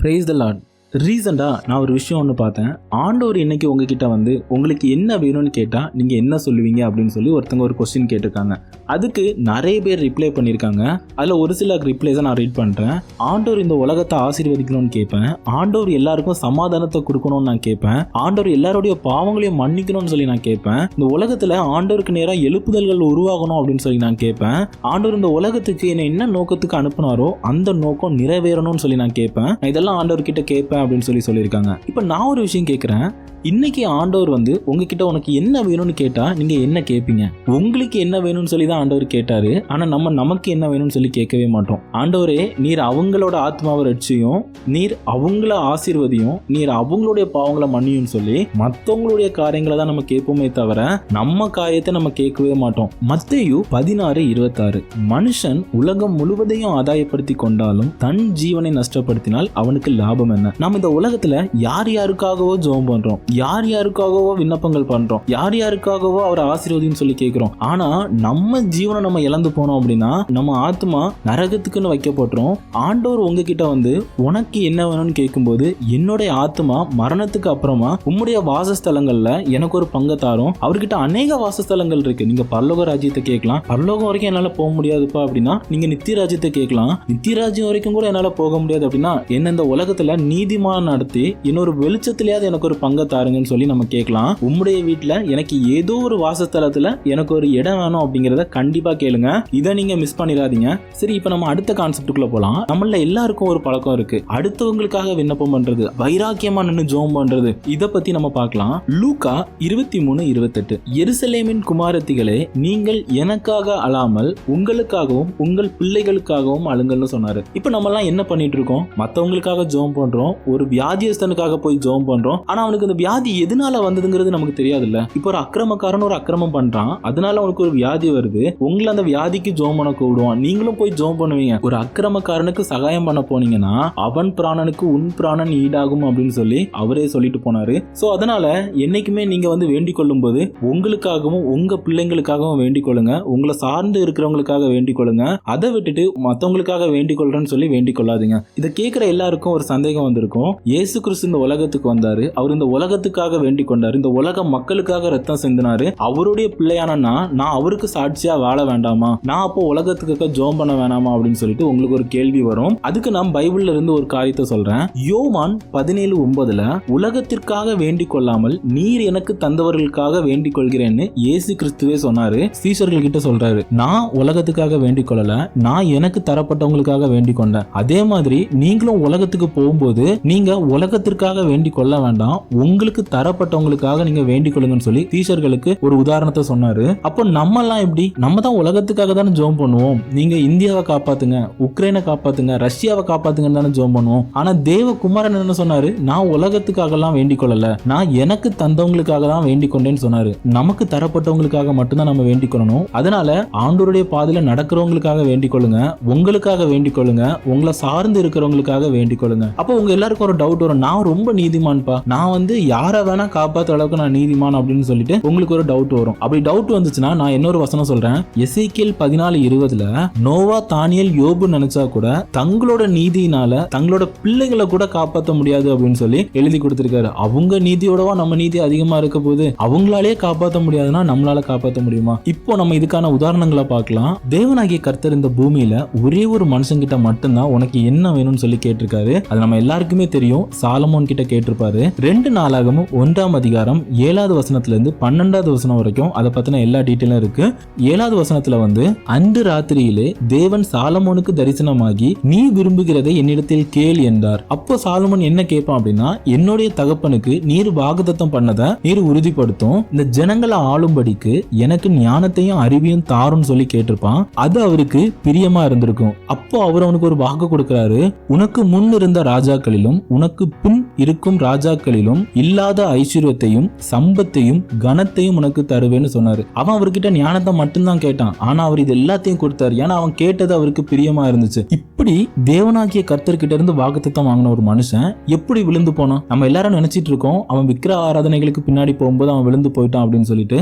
Praise the Lord. ரீசெண்டாக நான் ஒரு விஷயம் ஒன்று பார்த்தேன். ஆண்டவர் இன்னைக்கு உங்ககிட்ட வந்து உங்களுக்கு என்ன வேணும்னு கேட்டால் நீங்கள் என்ன சொல்லுவீங்க அப்படின்னு சொல்லி ஒருத்தங்க ஒரு கொஸ்டின் கேட்டிருக்காங்க. அதுக்கு நிறைய பேர் ரிப்ளை பண்ணியிருக்காங்க. அதில் ஒரு சில ரிப்ளைஸை நான் ரீட் பண்ணுறேன். ஆண்டவர் இந்த உலகத்தை ஆசீர்வதிக்கணும்னு கேட்பேன். ஆண்டவர் எல்லாருக்கும் சமாதானத்தை கொடுக்கணும்னு நான் கேட்பேன். ஆண்டவர் எல்லாருடைய பாவங்களையும் மன்னிக்கணும்னு சொல்லி நான் கேட்பேன். இந்த உலகத்தில் ஆண்டவருக்கு நேராக எழுப்புதல்கள் உருவாகணும் அப்படின்னு சொல்லி நான் கேட்பேன். ஆண்டவர் இந்த உலகத்துக்கு என்னை என்ன நோக்கத்துக்கு அனுப்புனாரோ அந்த நோக்கம் நிறைவேறணும்னு சொல்லி நான் கேட்பேன். நான் இதெல்லாம் ஆண்டவர்கிட்ட கேட்பேன் அப்படின்னு சொல்லியிருக்காங்க. இப்போ நான் ஒரு விஷயம் கேட்குறேன். இன்னைக்கு ஆண்டவர் வந்து உங்ககிட்ட உனக்கு என்ன வேணும்னு கேட்டா நீங்க என்ன கேட்பீங்க? உங்களுக்கு என்ன வேணும்னு சொல்லி தான் ஆண்டவர் கேட்டாரு. ஆனா நமக்கு என்ன வேணும்னு சொல்லி கேட்கவே மாட்டோம். ஆண்டவரே, நீர் அவங்களோட ஆத்மாவை ரட்சியும், நீர் அவங்கள ஆசீர்வதியும், நீர் அவங்களுடைய பாவங்களை மன்னியும் சொல்லி மற்றவங்களுடைய காரியங்களை தான் நம்ம கேட்போமே தவிர நம்ம காரியத்தை நம்ம கேட்கவே மாட்டோம். மத்தேயு 16:26 மனுஷன் உலகம் முழுவதையும் ஆதாயப்படுத்தி கொண்டாலும் தன் ஜீவனை நஷ்டப்படுத்தினால் அவனுக்கு லாபம் என்ன? நம்ம இந்த உலகத்துல யார் யாருக்காகவோ ஜெபம் பண்றோம், யார் யாருக்காகவோ விண்ணப்பங்கள் பண்றோம், யார் யாருக்காகவோ அவர் ஆசீர்வதின்னு சொல்லி கேட்கிறோம். ஆனா நம்ம ஜீவனை நம்ம இழந்து போனோம் அப்படின்னா நம்ம ஆத்மா நரகத்துக்குன்னு வைக்கப்பட்டுரும். ஆண்டவர் உங்ககிட்ட வந்து உனக்கு என்ன வேணும்னு கேட்கும்போது, என்னுடைய ஆத்மா மரணத்துக்கு அப்புறமா உம்முடைய வாசஸ்தலங்கள்ல எனக்கு ஒரு பங்கு தாரும். அவர்கிட்ட அநேக வாசஸ்தலங்கள் இருக்கு. நீங்க பரலோக ராஜ்யத்தை கேட்கலாம். பரலோகம் வரைக்கும் என்னால போக முடியாதுப்பா அப்படின்னா நீங்க நித்திய ராஜ்யத்தை கேட்கலாம். நித்திய ராஜ்யம் வரைக்கும் கூட என்னால போக முடியாது அப்படின்னா என்ன இந்த உலகத்துல நீதிமான் நடத்தி இன்னொரு வெளிச்சத்திலேயாவது எனக்கு ஒரு பங்கு தாருங்கன்னு சொல்லி நம்ம கேட்கலாம். உம்முடைய வீட்டுல எனக்கு ஏதோ ஒரு வாசஸ்தலத்துல எனக்கு ஒரு இடம் வேணும் அப்படிங்கறத கண்டிப்பா கேளுங்க. இதை நீங்க மிஸ் பண்ணிடாதீங்க. சரி, இப்ப நம்ம அடுத்த கான்செப்டுக்குள்ள போலாம். நம்மள எல்லாருக்கும் ஒரு பழக்கம் இருக்கு, அடுத்தவங்களுக்காக விண்ணப்பம் பண்றது, வைராக்கியமா நின்று ஜெபம் பண்றது. இத பத்தி நம்ம பார்க்கலாம். லூக்கா 23:28 எருசலேமின் குமாரத்திகளே, நீங்கள் எனக்காக அழாமல் உங்களுக்காகவும் உங்கள் பிள்ளைகளுக்காகவும் அழுங்கள்னு சொன்னாரு. இப்ப நம்ம எல்லாம் என்ன பண்ணிட்டு இருக்கோம்? மத்தவங்களுக்காக ஜெபம் பண்றோம், ஒரு வியாதியஸ்தனுக்காக போய் ஜெபம் பண்றோம். ஆனா அவனுக்கு இந்த வியாதி எதனால வந்ததுங்கிறது நமக்கு தெரியாது இல்ல. இப்போ ஒரு அக்கிரமக்காரன் ஒரு அக்கிரமம் பண்றான், அதனால அவனுக்கு ஒரு வியாதி வருது. உங்களை அந்த வியாதிக்கு ஜெபம் பண்ண கூடுவான், நீங்களும் போய் ஜெபம் பண்ணுவீங்க. ஒரு அக்கிரமக்காரனுக்கு சகாயம் பண்ண போனீங்கன்னா அவன் பிராணனுக்கு உன் பிராணன் ஈடாகும் அப்படின்னு சொல்லி அவரே சொல்லிட்டு போனாரு. சோ அதனால என்னைக்குமே நீங்க வந்து வேண்டிக் கொள்ளும் போது உங்களுக்காகவும் உங்க பிள்ளைங்களுக்காகவும் வேண்டிக் கொள்ளுங்க, உங்களை சார்ந்து இருக்கிறவங்களுக்காக வேண்டிக் கொள்ளுங்க. அதை விட்டுட்டு மற்றவங்களுக்காக வேண்டிக் கொள்றேன்னு சொல்லி வேண்டிக் கொள்ளாதீங்க. இதை கேட்கிற எல்லாருக்கும் ஒரு சந்தேகம் வந்திருக்கும். இயேசு கிறிஸ்து இந்த உலகத்துக்கு வந்தாரு, அவர் இந்த உலகத்துக்காக வேண்டிக் கொண்டாரு, இந்த உலக மக்களுக்காக ரத்தம் சிந்தினாரு. அவருடைய பிள்ளையான நான் அவருக்கு சாட்சியா வாழ வேண்டாமா? நான் அப்போ உலகத்துக்காக ஜெபம் பண்ண வேணாமா அப்படின்னு சொல்லிட்டு உங்களுக்கு ஒரு கேள்வி வரும். அதுக்கு நான் பைபிள்ல இருந்து ஒரு காரியத்தை சொல்றேன். யோவான் 17:9 உலகத்திற்காக வேண்டிக் கொள்ளாமல் நீர் எனக்கு தந்தவர்களுக்காக வேண்டிக் கொள்கிறேன்னு இயேசு கிறிஸ்துவே சொன்னாரு. சீஷர்கள் கிட்ட சொல்றாரு, நான் உலகத்துக்காக வேண்டிக் கொள்ளல, நான் எனக்கு தரப்பட்டவங்களுக்காக வேண்டிக் கொண்டேன். அதே மாதிரி நீங்களும் உலகத்துக்கு போகும்போது நீங்க உலகத்திற்காக வேண்டிக் கொள்ள வேண்டாம், உங்களுக்கு தரப்பட்டவங்களுக்காக நீங்க வேண்டிக் கொள்ளுங்கன்னு சொல்லி டீச்சர்களுக்கு ஒரு உதாரணத்தை சொன்னாரு. அப்போ நம்ம எல்லாம் எப்படி? நம்ம தான் உலகத்துக்காக தானே ஜெபம் பண்ணுவோம். நீங்க இந்தியாவை காப்பாத்துங்க, உக்ரைனை காப்பாத்துங்க, ரஷ்யாவை காப்பாத்துங்கன்னு தானே ஜெபம் பண்ணுவோம். ஆனா தேவகுமாரன் என்ன சொன்னாரு? நான் உலகத்துக்காக எல்லாம் வேண்டிக் கொள்ளல, நான் எனக்கு தந்தவங்களுக்காக தான் வேண்டிக் கொண்டேன்னு சொன்னாரு. நமக்கு தரப்பட்டவங்களுக்காக மட்டும்தான் நம்ம வேண்டிக் கொள்ளணும். அதனால ஆண்டவருடைய பாதையில நடக்கிறவங்களுக்காக வேண்டிக் கொள்ளுங்க, உங்களுக்காக வேண்டிக் கொள்ளுங்க, உங்களை சார்ந்து இருக்கிறவங்களுக்காக வேண்டிக் கொள்ளுங்க. அப்போ உங்க எல்லாருக்கும் ஒரு டவுட் வரும், நான் ரொம்ப நீதிமான்பா, நான் வந்து யாரை வேணா காப்பாற்ற அளவுக்கு நான் நீதிமான் அப்படின்னு சொல்லிட்டு உங்களுக்கு ஒரு டவுட் வரும். அப்படி டவுட் வந்துச்சுன்னா நான் இன்னொரு வசனம் சொல்றேன். எசேக்கியேல் 14:20 நோவா, தானியேல், யோபு நினைச்சா கூட தங்களோட நீதியினால தங்களோட பிள்ளைகளை கூட காப்பாற்ற முடியாது அப்படின்னு சொல்லி எழுதி கொடுத்திருக்காரு. அவங்க நீதியோடவா நம்ம நீதி அதிகமா இருக்க போது? அவங்களாலே காப்பாற்ற முடியாதுன்னா நம்மளால காப்பாற்ற முடியுமா? இப்போ நம்ம இதுக்கான உதாரணங்களை பார்க்கலாம். தேவனாகிய கர்த்தர் இந்த பூமியில ஒரே ஒரு மனுஷன் கிட்ட மட்டும்தான் உனக்கு என்ன வேணும்னு சொல்லி கேட்டிருக்காரு. அது நம்ம எல்லாருக்குமே தெரியும். சாலமோன் கிட்ட கேட்டிருப்பாரு. 2 நாளாகமும் 1ஆம் அதிகாரம் 7வது வசனத்திலிருந்து 12வது வசனம் வரைக்கும் அதை பத்தின எல்லா டீட்டெயிலும் இருக்கு. 7வது வசனத்துல வந்து, அன்று ராத்திரியிலே தேவன் சாலமோனுக்கு தரிசனமாகி நீ விரும்புகிறதை என்னிடத்தில் கேள் என்றார். அப்போ சாலமோன் என்ன கேட்பான் அப்படின்னா, என்னுடைய தகப்பனுக்கு நீர் வாக்குத்தத்தம் பண்ணதை நீர் உறுதிப்படுத்தும், இந்த ஜனங்களை ஆளும்படிக்கு எனக்கு ஞானத்தையும் அறிவையும் தாருன்னு சொல்லி கேட்டிருப்பான். அது அவருக்கு பிரியமா இருந்திருக்கும். அப்போ அவர் அவனுக்கு ஒரு வாக்கு கொடுக்கிறாரு. உனக்கு முன் இருந்த ராஜாக்களிலும் உனக்கு பின் இருக்கும் ராஜாக்களிலும் இல்ல இல்லாத ஐஸ்வர்யத்தையும் சம்பத்தையும் கனத்தையும் உனக்கு தருவேன்னு சொன்னாரு. அவன் அவர்கிட்ட ஞானத்தை மட்டும்தான் கேட்டான், ஆனா அவர் இது எல்லாத்தையும் கொடுத்தாரு. ஏன்னா அவன் கேட்டது அவருக்கு பிரியமா இருந்துச்சு. இப்படி தேவனாகிய கர்த்தர்கிட்ட இருந்து வாக்குத்தத்தம் வாங்கின ஒரு மனுஷன் எப்படி விழுந்து போனான்? நம்ம எல்லாரும் நினைச்சிட்டு இருக்கோம் அவன் விக்கிர ஆராதனைகளுக்கு பின்னாடி போகும்போது அவன் விழுந்து போயிட்டான் அப்படின்னு சொல்லிட்டு.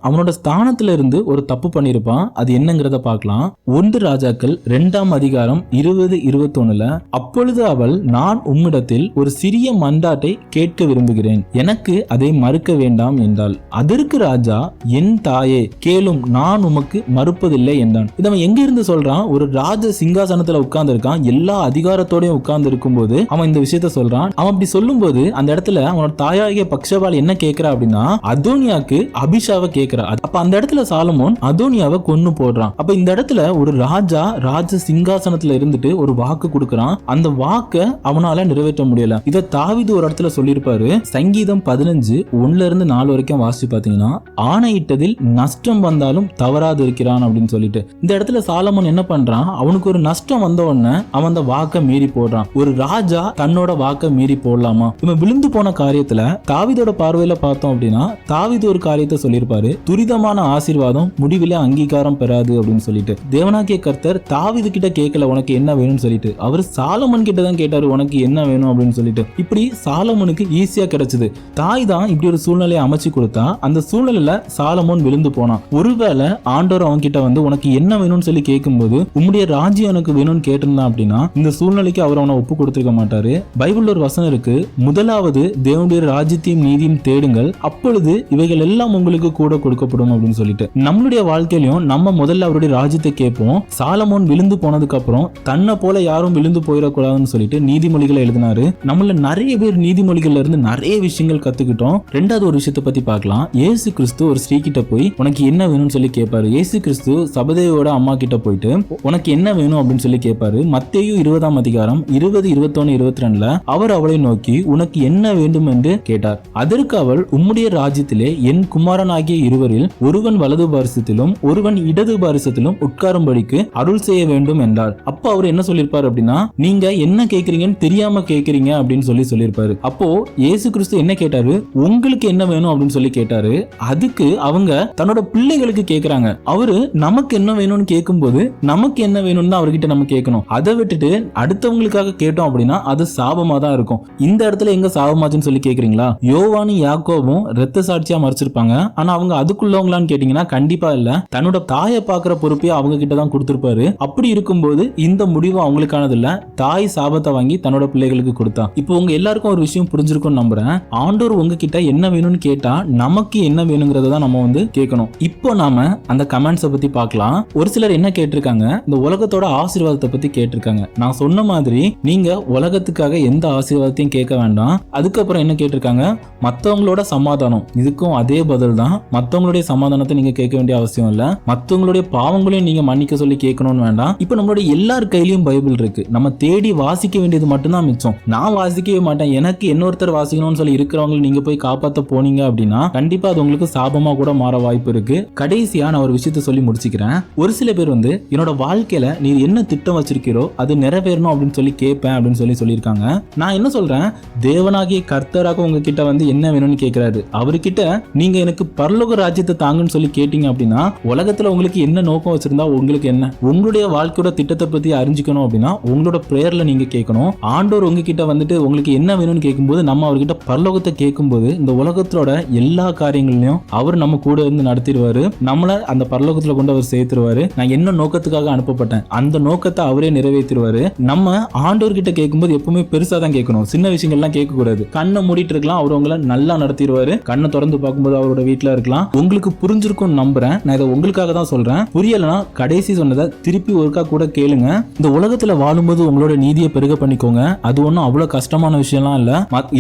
அவனோட ஸ்தானத்துல இருந்து ஒரு தப்பு பண்ணிருப்பான். அது என்னங்கிறத பார்க்கலாம். 1 ராஜாக்கள் 2ஆம் அதிகாரம் 20-21. அப்பொழுது அவள், நான் உம்மிடத்தில் ஒரு சிறிய மண்டாட்டை கேட்க விரும்புகிறேன், எனக்கு அதை மறுக்க வேண்டாம் என்றாள். அதற்கு ராஜா, என் தாயே கேளும், நான் உமக்கு மறுப்பதில்லை என்றான். இதை எங்க இருந்து சொல்றான்? ஒரு ராஜ சிங்காசனத்துல உட்கார்ந்து இருக்கான், எல்லா அதிகாரத்தோடய உட்கார்ந்து இருக்கும் போது அவன் இந்த விஷயத்த சொல்றான். அவன் அப்படி சொல்லும் போது அந்த இடத்துல அவனோட தாயாகிய பக்ஷபால் என்ன கேட்கிறா அப்படின்னா, அதோனியாக்கு அபிஷாவை கேட்கிறா. அப்ப அந்த இடத்துல சாலமோன் அதோனியாவை கொன்னு போடுறான். அப்ப இந்த இடத்துல ஒரு ராஜா ராஜ சிங்காசனத்துல இருந்துட்டு ஒரு வாக்கு கொடுக்கறான். அந்த வாக்க அவனால நிறைவேற்ற முடியல. இத தாவீது ஒரு இடத்துல சொல்லியிருப்பாரு. சங்கீதம் 15:1-4 வரைக்கும் வாசிச்சு பாத்தீங்கன்னா, ஆணையிட்டதில் நஷ்டம் வந்தாலும் தவறாது இருக்கிறான் அப்படின்னு சொல்லிட்டு. இந்த இடத்துல சாலமோன் என்ன பண்றான்? அவனுக்கு ஒரு நஷ்டம் வந்த உடனே அவன் அந்த வாக்க மீறி போடுறான். ஒரு ராஜா தன்னோட வாக்க மீறி போடலாமா? இவன் விழுந்து போன காரியத்துல தாவீதோட பார்வையில பார்த்தோம் அப்படின்னா, தாவீது ஒரு காரியத்தை சொல்லியிருப்பாரு, துரிதமான ஆசீர்வாதம் முடிவிலே அங்கீகாரம் பெறாது அப்படின்னு சொல்லிட்டு. தேவனாகிய கர்த்தர் தாவீது கிட்ட கேட்கல உனக்கு என்ன வேணும்னு சொல்லிட்டு, அவர் சாலமோன் கிட்ட தான் கேட்டாரு உனக்கு என்ன வேணும் அப்படின்னு சொல்லிட்டு. இப்படி சாலமோனுக்கு ஈஸியா கிடைச்சது. தாய் தான் இப்படி ஒரு சூழ்நிலையை அமைச்சு கொடுத்தா. அந்த சூழ்நிலையில சாலமோன் விழுந்து போனான். ஒருவேளை ஆண்டவர் அவன் கிட்ட வந்து உனக்கு என்ன வேணும்னு சொல்லி கேட்கும்போது உம்முடைய ராஜ்யம் எனக்கு வேணும்னு கேட்டிருந்தான் அப்படின்னா, இந்த சூழ்நிலைக்கு அவர் அவனை ஒப்பு கொடுத்திருக்க மாட்டாரு. பைபிள்ல ஒரு வசனம் இருக்கு, முதலாவது தேவனுடைய ராஜ்யத்தையும் நீதியும் தேடுங்கள், அப்பொழுது இவைகள் எல்லாம் உங்களுக்கு கூட கொடுக்கப்படும் அப்படின்னு சொல்லிட்டு. நம்மளுடைய வாழ்க்கையிலும் நம்ம முதல்ல அவருடைய ராஜ்யத்தை கேட்போம். சாலமோன் விழுந்து போனதுக்கு அப்புறம் தன்னை போல யாரும் விழுந்து போயிடக்கூடாதுன்னு சொல்லிட்டு நீதிமொழிகளை எழுதினாரு. நம்மள நிறைய பேர் நீதிமொழிகள்ல இருந்து நிறைய விஷயங்கள் கத்துக்கிட்டோம். ரெண்டாவது ஒரு விஷயத்தை பத்தி பார்க்கலாம். இயேசு கிறிஸ்து ஒரு ஸ்ரீ கிட்ட போய் உனக்கு என்ன வேணும்னு சொல்லி கேட்பாரு. இயேசு கிறிஸ்து சபதேயோட அம்மா கிட்ட போயிட்டு உனக்கு என்ன வேணும் அப்படின்னு சொல்லி கேட்பாரு. மத்தேயு 20ஆம் அதிகாரம் 20, 21, 22 அவர் அவளை நோக்கி உனக்கு என்ன வேண்டும் என்று கேட்டார். அதற்கு அவள், உம்முடைய ராஜ்யத்திலே என் குமாரனாகிய இருவரில் ஒருவன் வலது பாரிசத்திலும் ஒருவன் இடது பாரிசத்திலும் உட்காரும்படிக்கு அருள் செய்ய வேண்டும் என்றார். அப்போ அவர் என்ன சொல்லிருப்பாரு அப்படின்னா, நீங்க என்ன கேட்கறீங்கன்னு தெரியாம கேட்கறீங்க அப்படின்னு சொல்லியிருப்பாரு. அப்போ இயேசு கிறிஸ்து என்ன கேட்டாரு? உங்களுக்கு என்ன வேணும் அப்படின்னு சொல்லி கேட்டாரு. அதுக்கு அவங்க தன்னோட பிள்ளைகளுக்கு கேட்கறாங்க. அவரு நமக்கு என்ன வேணும்னு கேட்கும்போது நமக்கு என்ன வேணும்னு அவர்கிட்ட நம்ம கேட்கணும். அதை விட்டுட்டு அடுத்தவங்களுக்காக கேட்டோம் அப்படின்னா அது சாபமா தான் இருக்கும். இந்த இடத்துல எங்க சாபமாச்சுன்னு சொல்லி கேக்குறீங்களா? யோவானும் யாக்கோபும் இரத்த சாட்சியா மறிச்சிருப்பாங்க. ஆனா அவங்க அதுக்குள்ளவங்களான்னு கேட்டீங்கன்னா கண்டிப்பா இல்ல. தன்னோட தாயை பாக்குற பொறுப்பே அவங்க கிட்ட தான் கொடுத்திருப்பாரு. அப்படி இருக்கும்போது இந்த முடிவு அவங்களுக்கானது இல்ல. தாய் சாபத்தை வாங்கி தன்னோட பிள்ளைகளுக்கு கொடுத்தா. இப்போ உங்க எல்லாருக்கும் ஒரு விஷயம் புரிஞ்சிருக்கும்னு நம்புறேன். ஆண்டவர் உங்ககிட்ட என்ன வேணும்னு கேட்டா நமக்கு என்ன வேணுங்கிறத தான் நம்ம வந்து கேட்கணும். இப்போ நாம அந்த கமெண்ட்ஸை பத்தி பார்க்கலாம். ஒரு சிலர் என்ன கேட்டிருக்காங்க, இந்த உலகத்தோட ஆசீர்வாதத்தை பத்தி கேட்டிருக்காங்க. நான் சொன்ன மாதிரி நீங்க உலகத்துக்காக எந்த ஆசீர்வாதத்தையும் கேட்க வேண்டாம். அதுக்கப்புறம் என்ன கேட்டிருக்காங்க, மற்றவங்களோட சமாதானம். இதுக்கும் அதே பதில் தான். மற்றவங்களுடைய சமாதானத்தை நீங்க கேட்க வேண்டிய அவசியம் இல்ல. மற்றவங்களுடைய பாவங்களையும் நீங்க மன்னிக்க சொல்லி கேட்கணும்னு வேண்டாம். இப்போ நம்மளுடைய எல்லார் கையிலயும் பைபிள் இருக்கு. நம்ம தேடி வாசிக்க வேண்டியது மட்டும்தான் மிச்சம். நான் வாசிக்கவே மாட்டேன், எனக்கு இன்னொருத்தர் வாசிக்கணும்னு சொல்லி இருக்கிறவங்க நீங்க போய் காப்பாற்ற போனீங்க அப்படின்னா கண்டிப்பா அது உங்களுக்கு சாபமா கூட மாற வாய்ப்பு இருக்கு. கடைசியா நான் ஒரு விஷயத்த சொல்லி முடிச்சுக்கிறேன். ஒரு சில பேர் வந்து என்னோட வாழ்க்கையில நீ என்ன திட்டம் வச்சிருக்கிறோ அது நிறைவேறணும் அப்படின்னு சொல்லி கேட்பேன் அப்படின்னு சொல்லியிருக்காங்க. நான் என்ன சொல்றேன், தேவனாகிய கர்த்தராக உங்ககிட்ட வந்து என்ன வேணும்னு கேட்கிறாரு. அவர்கிட்ட நீங்க எனக்கு பரலோக ராஜ்யத்தை தாங்கன்னு சொல்லி கேட்டீங்க அப்படின்னா உலகத்துல உங்களுக்கு என்ன நோக்கம் வச்சிருந்தா உங்களுக்கு என்ன, உங்களுடைய வாழ்க்கையோட திட்டத்தை பத்தி அறிஞ்சிக்கணும் அப்படின்னா உங்களோட பிரேயர்ல நீங்க கேட்கணும். ஆண்டவர் உங்ககிட்ட வந்துட்டு உங்களுக்கு என்ன வேணும்னு கேட்கும்போது நம்ம அவர்கிட்ட பரலோகத்தை கேட்கும்போது இந்த உலகத்தோட எல்லா காரியங்களையும் அவர் நம்ம கூட இருந்து நடத்திடுவாரு. நம்மள அந்த பரலோகத்துல கொண்டு அவர் சேர்த்துருவாரு. நான் என்ன நோக்கத்துக்காக அனுப்பப்பட்டேன் அந்த நோக்கத்தை அவரே நிறைவேற்றிடுவாரு. நம்ம ஆண்டவர் கிட்ட கேட்கும்போது எப்பவுமே பெருசா தான் கேட்கணும். சின்ன விஷயங்கள்லாம் கேட்க கூடாது. கண்ணை மூடிட்டு இருக்கலாம், அவர் உங்களை நல்லா நடத்திடுவாரு. கண்ணை திறந்து பார்க்கும்போது அவரோட வீட்டுல இருக்கலாம். உங்களுக்கு புரிஞ்சிருக்கும் நம்புறேன். நான் இதை உங்களுக்காக தான் சொல்றேன். புரியலனா கடைசி சொன்னதை திருப்பி ஒருக்கா கூட கேளுங்க. இந்த உலகத்துல வாழும்போது உங்களோட நீதியை பெருக பண்ணிக்கோங்க. அது ஒன்றும் அவ்வளவு கஷ்டமான விஷயம்லாம் இல்ல.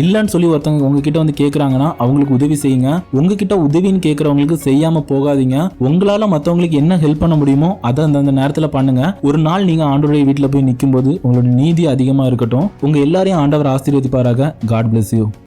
இல்லன்னு சொல்லி ஒருத்தவங்க உங்ககிட்ட வந்து கேட்கறாங்கன்னா அவங்களுக்கு உதவி செய்யுங்க. உங்ககிட்ட உதவின்னு கேட்கறவங்களுக்கு செய்யாம போகாதீங்க. உங்களால மற்றவங்களுக்கு என்ன ஹெல்ப் பண்ண முடியுமோ அதை அந்த நேரத்துல பண்ணுங்க. ஒரு நாள் நீங்க ஆண்டவருடைய வீட்டுல போய் நிற்கும் போது உங்களோட நீதி அதிகமா இருக்கட்டும். உங்க எல்லாரையும் ஆண்டவர் ஆசீர்வதிப்பாராக. God bless you.